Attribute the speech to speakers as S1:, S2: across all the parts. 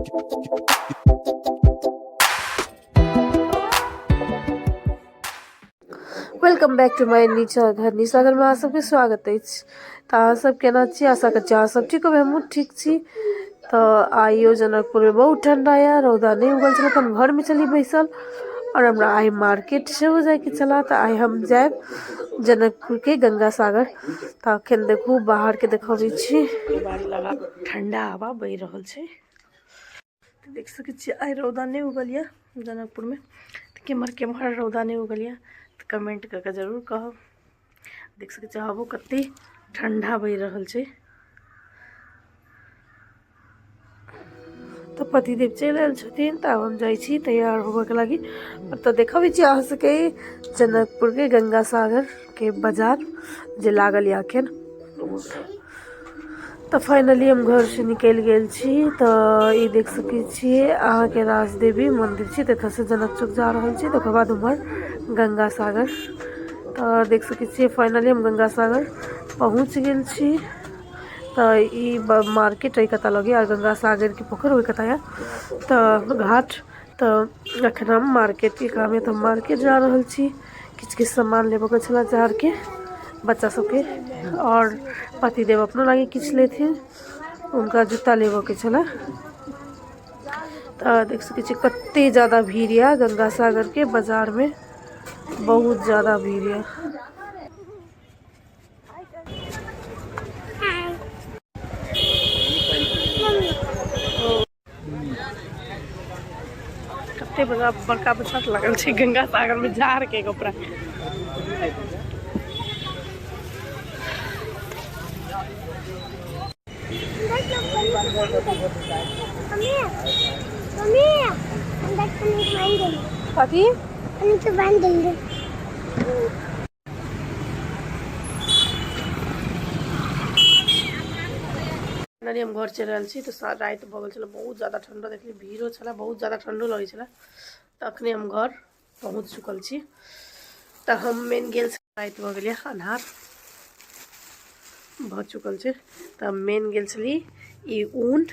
S1: Welcome back to my निचा घर निशा घर में अहाँ सबके स्वागत है। तो अहाँ सब केना छी, आशा कर अहाँ सब ठीक हो। हम ठीक छी। तो आइयो जनकपुर में बहुत ठंडा या रौदा नहीं उगल चला, तो घर में चली बैसल और हमरा आई मार्केट से हो जाए कि चला। तो आई हम जाए जनकपुर के गंगा सागर। तो अखन देखू बाहर के देखबी छी, लगा ठंडा हवा बह रहल छै। तो देख सकै छी आई रौदा नहीं उगल या जनकपुर में। तो केम्हर रौदा नहीं उगल या तो कमेंट करके जरूर कहब। देख सकै छी हवो कते ठंडा बह रहल छै। तो पतिदेव चल आयल छथिन, तो हम जाइ छी तैयार होबे के लगी। तो देखबी छी अहाँ सबके जनकपुर के गंगा सागर के बाजार जे लागल या अखन। तो फाइनली हम घर से निकल गेल छी। तो ये देख सकै छी अहाँ के राजदेवी मंदिर छी, तथा से जनक चौक जा रहल छी। तकर बाद उम्हर गंगा सागर। तो देख सकै छी फाइनली हम गंगा सागर पहुँच गेल छी। तो ई मार्केट है कता लगे और गंगा सागर की पोखर हुई कता है तो घाट। तो अखन हम मार्केट के काम है, तो मार्केट जा रहल छी। किछ सामान लेबो के छला जार के बच्चा सबके, और पतिदेव अपनो लागी किछ लेथिन, उनका जूता लेबो के छला। तो देख सकै छी कते ज्यादा भीड़ या गंगा सागर के बाजार में, बहुत ज्यादा भीड़ या। कते बड़का बछत लगल छै गंगा सागर में जार के कपड़ा। कथी हम घर चल रहा छी। तो रात भगल चल, बहुत ज्यादा ठंडा देखली, भीड़ो छला, बहुत ज्यादा ठंडो लगे छला। तो अखने हम घर पहुँच चुकल छी। तो हम मेन गेल रात भ गेल अन्हार भ चुकल छे। तो हम मेन गेल छली ई ऊन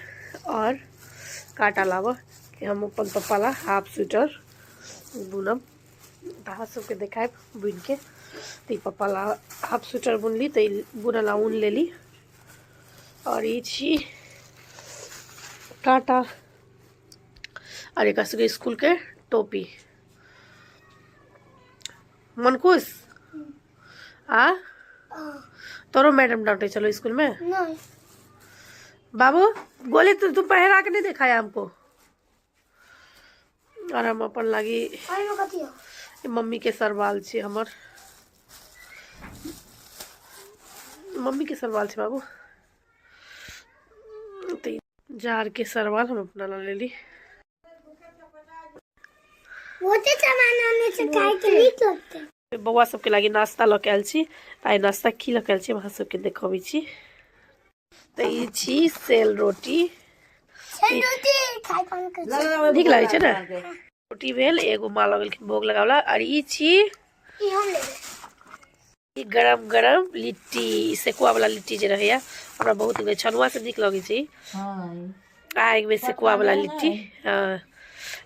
S1: और काटा लाबा कि हम अपन पप्पा ला हाफ स्वेटर बुनब। अहाँ सबके देखाब बुन के। तो पप्पा ला हाफ स्वेटर बुनली, तो बुनला ऊन लेली। और ये छी काटा और एक स्कूल के टोपी। मन खुश आ तोरो मैडम डांटे चलो स्कूल में नहीं। बाबू गोली तो तू पहरा के नहीं दिखाया हमको। और हम अपन लगी मम्मी के सरवाल छे, हमर मम्मी के सरवाल छे बाबू। तो जार के सरवाल हम अपना ला लेली। बउआ सबके लागी नाश्ता लके आयल छी। आई नाश्ता की लके आयल छी अहाँ सबके देखबी छी। तो ई छी सेल रोटी, ठीक लागे छे ना। रोटी भेल एगो माँ लगल भोग लगावला। और ई छी गरम गरम लिट्टी, सेकुआ वाला लिट्टी जे रहैया हमरा बहुत छनुआ से निक लगे छै। आग में सेकुआ वाला लिट्टी। हाँ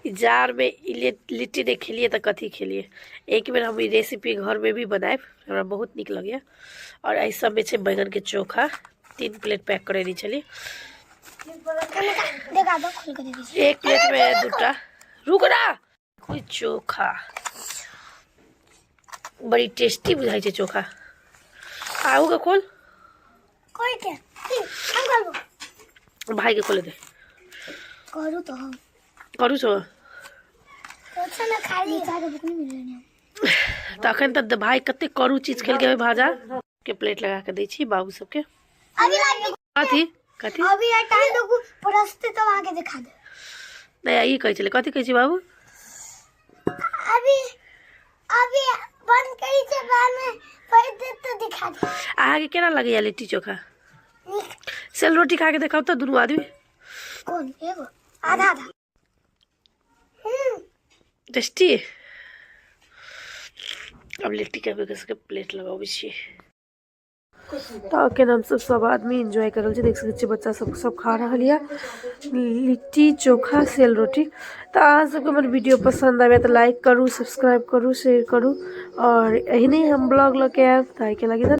S1: जार में लिट्टी नहीं खेलिए तो कथी खेलिए। एक बेर हम रेसिपी घर में भी बनाए, हमरा बहुत निक लगे। और ऐ सब में छे बैगन के चोखा 3 प्लेट पैक करे दी चली। एक प्लेट में दूटा रुक ना कोई चोखा बड़ी टेस्टी बुझाई छे चोखा। आऊ के खोल कोई के भाई के खोले दे करू तो हम करू छो ना खाली तो अखन तक भाई कते करू चीज खेल के भाजा के प्लेट लगा के दै छी बाबू सबके। कथी कथी अभी टाइम लोग परस्ते तो आगे दिखा दे नहीं। ई कहै छले कथी कहै छी बाबू? अभी अभी बंद करी छे बाद में पढ़ते तो दिखा दे। आगे केना लगैया लिट्टी चोखा? सेल रोटी खा के देखाओ तो दोनों आदमी। कौन एगो आधा आधा टेस्टी। अब लिट्टी के प्लेट लगाओ छी। तो के नाम से सब आदमी एंजॉय कर रहे देख सकते बच्चा सब खा रहा है लिट्टी चोखा सेल रोटी। तो अहाँ सबके हमर वीडियो पसंद आवे तो लाइक करू, सब्सक्राइब करू, शेयर करू और एहने हम ब्लॉग लेके आएब। ताहि के लगे